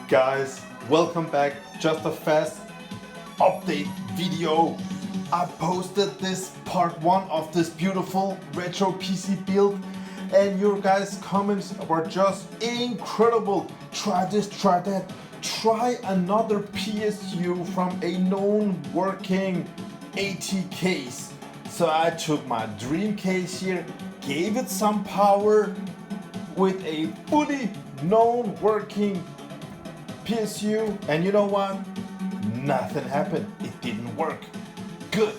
Guys, welcome back. Just a fast update video. I posted this part 1 of this beautiful retro PC build and your guys' comments were just incredible. Try this, try that. Try another PSU from a known working AT case. So I took my dream case here, gave it some power with a fully known working PSU, and you know what? Nothing happened. It didn't work. Good.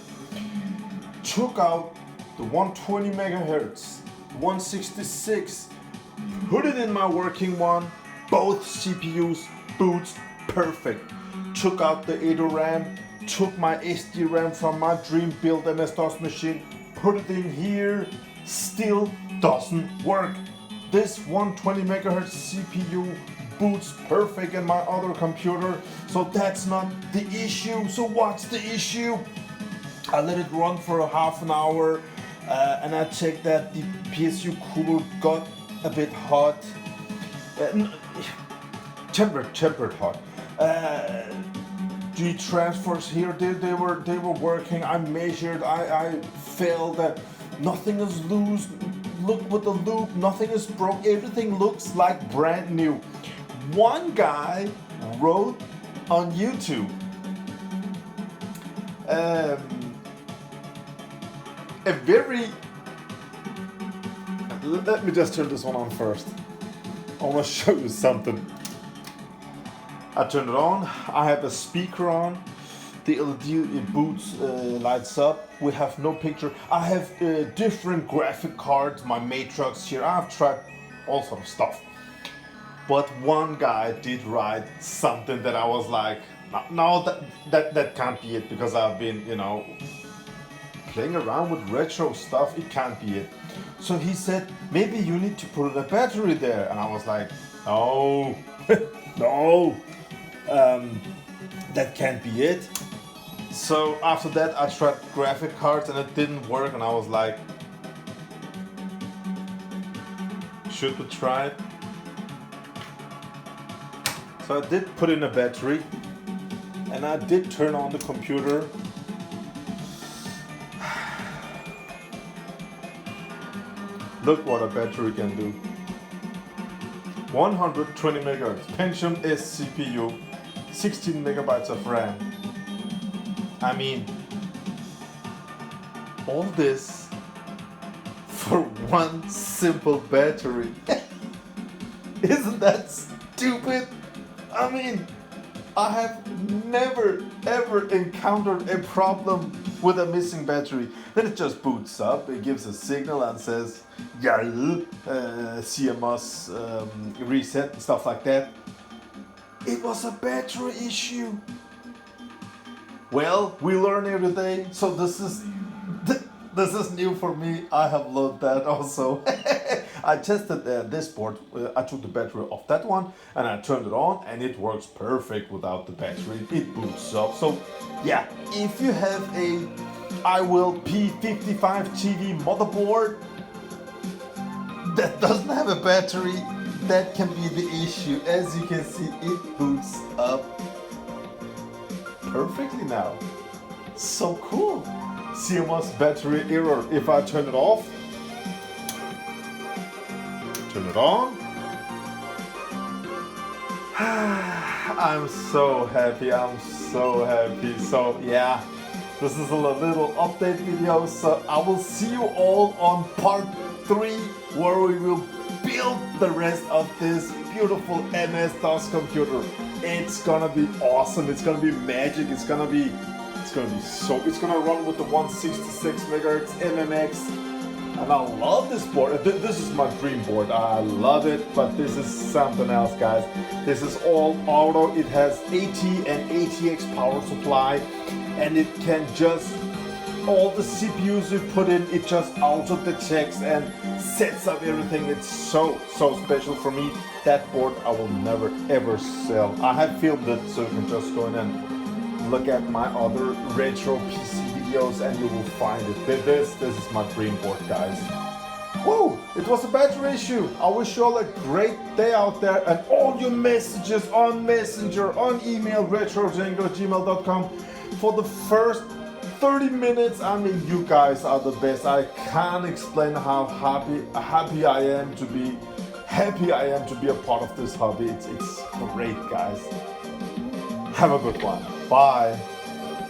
Took out the 120 megahertz, 166, put it in my working one, both CPUs boots perfect. Took out the 8 RAM, took my SD RAM from my dream build MS-DOS machine, put it in here, still doesn't work. This 120 megahertz CPU boots perfect in my other computer, so that's not the issue. So what's the issue? I let it run for a half an hour and I checked that the PSU cooler got a bit hot, tempered hot. The transfers here, they were working. I measured, I felt that nothing is loose. Look with the loop, nothing is broke. Everything looks like brand new. One guy wrote on YouTube a very, let me just turn this one on first. I want to show you something. I turned it on, I have a speaker on, the LED boots lights up, we have no picture. I have different graphic cards, my Matrix here, I've tried all sort of stuff. But one guy did write something that I was like, no, that can't be it, because I've been, playing around with retro stuff, it can't be it. So he said, maybe you need to put a battery there. And I was like, no, no, that can't be it. So after that, I tried graphic cards and it didn't work. And I was like, should we try it? So I did put in a battery and I did turn on the computer. Look what a battery can do. 120 megahertz, Pentium S CPU, 16 megabytes of RAM. I mean, all this for one simple battery. Isn't that stupid? I mean, I have never ever encountered a problem with a missing battery. Then it just boots up, it gives a signal and says, yeah, CMOS reset and stuff like that. It was a battery issue. Well, we learn every day, so this is new for me. I have learned that also. I tested this board. I took the battery off that one and I turned it on and it works perfect without the battery. It boots up. So yeah, if you have a iWill P55 TV motherboard that doesn't have a battery, that can be the issue. As you can see, it boots up perfectly now. So cool. CMOS battery error. If I turn it off, turn it on. I'm so happy, So yeah, this is a little update video. So I will see you all on part 3 where we will build the rest of this beautiful MS-DOS computer. It's gonna be awesome, it's gonna be magic, it's gonna run with the 166 megahertz MMX, and I love this board. This is my dream board. I love it, but this is something else, guys. This is all auto. It has AT and ATX power supply, and it can just, all the CPUs you put in, it just auto detects and sets up everything. It's so special for me. That board I will never ever sell. I have filmed it, so you can just go in and look at my other retro PC videos and you will find it. This is my dream board, guys. Whoa, it was a battery issue. I wish you all a great day out there, and all your messages on Messenger, on email, retrocengo@gmail.com. For the first 30 minutes, I mean, you guys are the best. I can't explain how happy I am to be a part of this hobby. It's great, guys. Have a good one. Bye.